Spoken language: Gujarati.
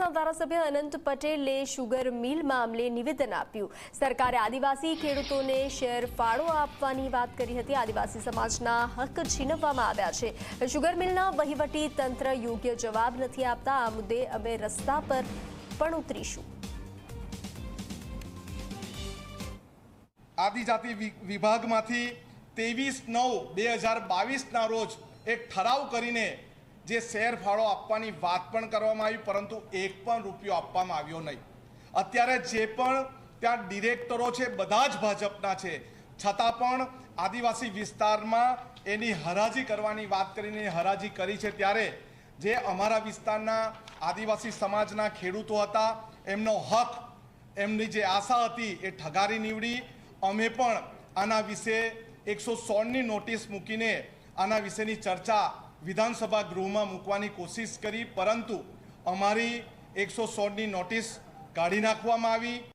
આસપાસના ધારાસભ્ય અનંત પટેલે શુગર મિલ મામલે નિવેદન આપ્યું। સરકારે આદિવાસી ખેડૂતોને શેર ફાળો આપવાની વાત કરી હતી। આદિવાસી સમાજના હક છીનવવામાં આવ્યા છે। શુગર મિલના વહીવટી તંત્ર યોગ્ય જવાબ નથી આપતા। આ મુદ્દે અમે રસ્તા પર પણ ઉતરીશું। આદિજાતિ વિભાગમાંથી 23/9/2022 રોજ એક ઠરાવ કરીને જે શેર ફાળો આપવાની વાત પણ કરવામાં આવી, પરંતુ એક પણ રૂપિયો આપવામાં આવ્યો નહીં। અત્યારે જે પણ ત્યાં ડિરેક્ટરો છે બધા જ ભાજપના છે, છતાં પણ આદિવાસી વિસ્તારમાં એની હરાજી કરવાની વાત કરીને હરાજી કરી છે। ત્યારે જે અમારા વિસ્તારના આદિવાસી સમાજના ખેડૂતો હતા, એમનો હક, એમની જે આશા હતી એ ઠગારી નીવડી। અમે પણ આના વિશે 116ની નોટિસ મૂકીને આના વિશેની ચર્ચા વિધાનસભા ગૃહમાં મૂકવાની કોશિશ કરી, પરંતુ અમારી 116ની નોટિસ કાઢી નાખવામાં આવી।